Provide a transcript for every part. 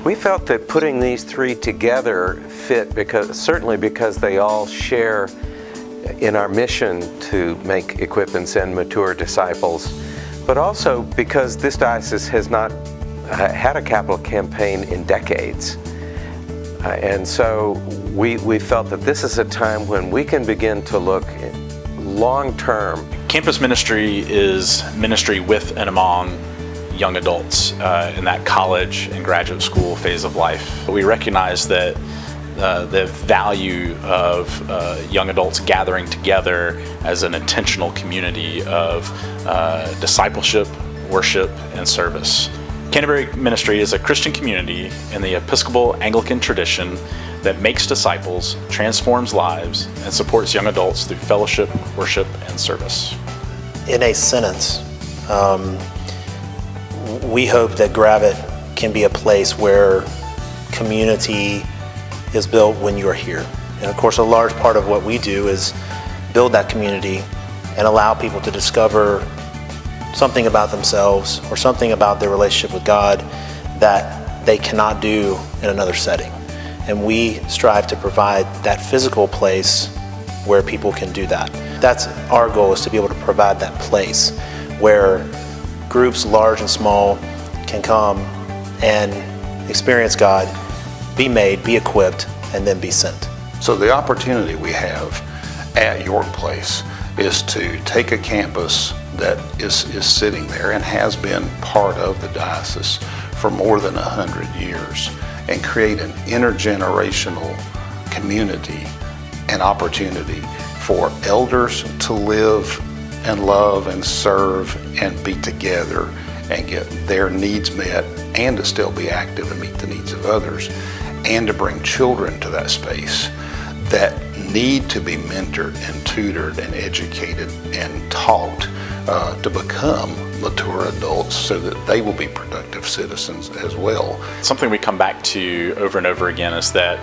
We felt that putting these three together fit certainly because they all share in our mission to make, equip, and send mature disciples, but also because this diocese has not had a capital campaign in decades. And so we felt that this is a time when we can begin to look long-term. Campus ministry is ministry with and among young adults in that college and graduate school phase of life. We recognize that the value of young adults gathering together as an intentional community of discipleship, worship, and service. Canterbury Ministry is a Christian community in the Episcopal Anglican tradition that makes disciples, transforms lives, and supports young adults through fellowship, worship, and service. In a sentence, we hope that Gravit can be a place where community is built when you're here. And of course, a large part of what we do is build that community and allow people to discover something about themselves or something about their relationship with God that they cannot do in another setting. And we strive to provide that physical place where people can do that. That's our goal, is to be able to provide that place where groups large and small can come and experience God, be made, be equipped, and then be sent. So the opportunity we have at York Place is to take a campus that is sitting there and has been part of the diocese for more than 100 years and create an intergenerational community and opportunity for elders to live and love and serve and be together and get their needs met, and to still be active and meet the needs of others, and to bring children to that space that need to be mentored and tutored and educated and taught to become mature adults so that they will be productive citizens as well. Something we come back to over and over again is that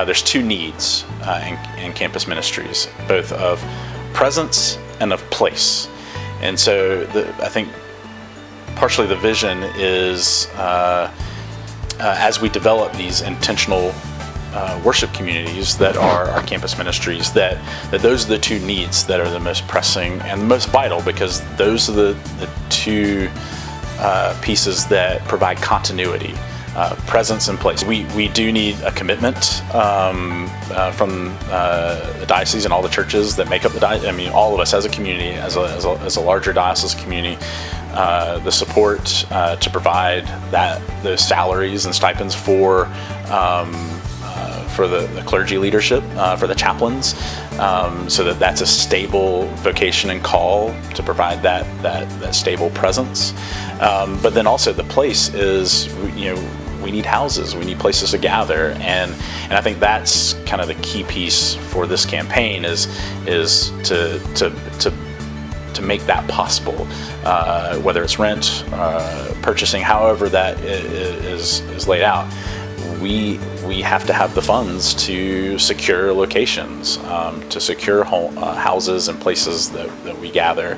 there's two needs in campus ministries, both of presence and of place. And so I think partially the vision is as we develop these intentional worship communities that are our campus ministries, that those are the two needs that are the most pressing and the most vital, because those are the two pieces that provide continuity, presence and place. We do need a commitment from the diocese and all the churches that make up the diocese. I mean, all of us as a community, as a larger diocese community, the support to provide those salaries and stipends for the clergy leadership, for the chaplains, so that's a stable vocation and call to provide that stable presence. But then also the place is, we need houses, we need places to gather, and I think that's kind of the key piece for this campaign is to make that possible, whether it's rent, purchasing, however that is laid out. We have to have the funds to secure locations, to secure houses and places that we gather.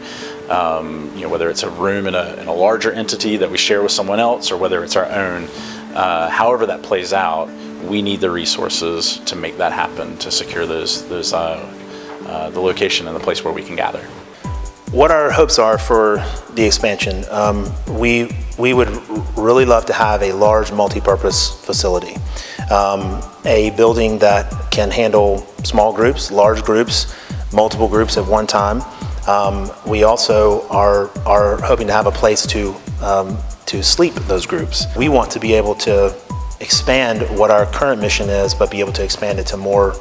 Whether it's a room in a larger entity that we share with someone else, or whether it's our own. However that plays out, we need the resources to make that happen, to secure the location and the place where we can gather. What our hopes are for the expansion, we would really love to have a large multi-purpose facility, a building that can handle small groups, large groups, multiple groups at one time. We also are hoping to have a place to sleep those groups. We want to be able to expand what our current mission is, but be able to expand it to more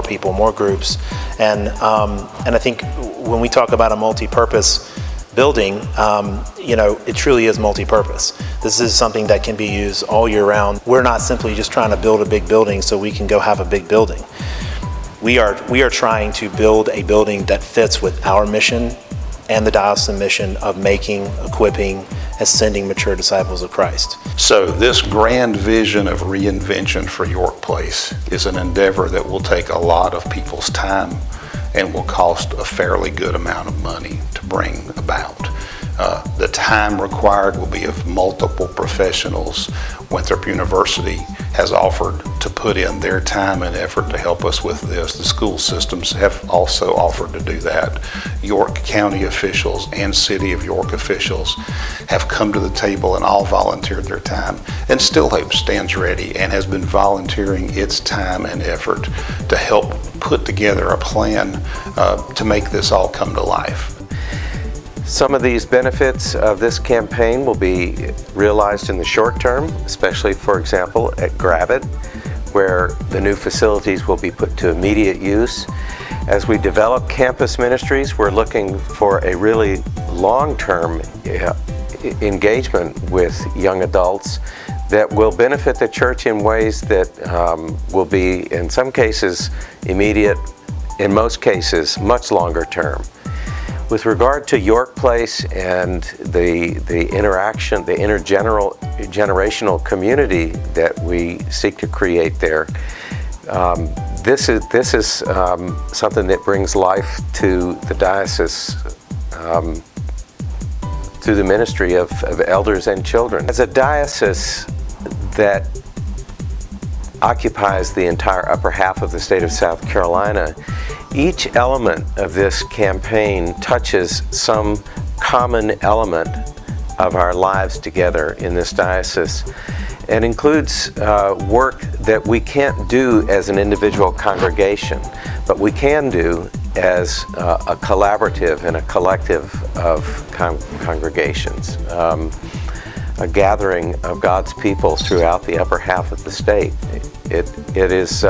people, more groups. And I think when we talk about a multi-purpose building, it truly is multi-purpose. This is something that can be used all year round. We're not simply just trying to build a big building so we can go have a big building. We are trying to build a building that fits with our mission and the diocesan mission of making, equipping, and sending mature disciples of Christ. So this grand vision of reinvention for York Place is an endeavor that will take a lot of people's time and will cost a fairly good amount of money to bring about. The time required will be of multiple professionals. Winthrop University has offered to put in their time and effort to help us with this. The school systems have also offered to do that. York County officials and City of York officials have come to the table and all volunteered their time. And Still Hope stands ready and has been volunteering its time and effort to help put together a plan to make this all come to life. Some of these benefits of this campaign will be realized in the short term, especially, for example, at Gravett, where the new facilities will be put to immediate use. As we develop campus ministries, we're looking for a really long-term engagement with young adults that will benefit the church in ways that will be, in some cases, immediate, in most cases, much longer term. With regard to York Place and the interaction, the intergenerational community that we seek to create there, this is something that brings life to the diocese through the ministry of elders and children. As a diocese that occupies the entire upper half of the state of South Carolina, each element of this campaign touches some common element of our lives together in this diocese, and includes work that we can't do as an individual congregation, but we can do as a collaborative and a collective of congregations. A gathering of God's people throughout the upper half of the state. It is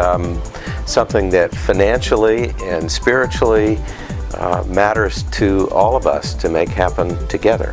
something that financially and spiritually matters to all of us to make happen together.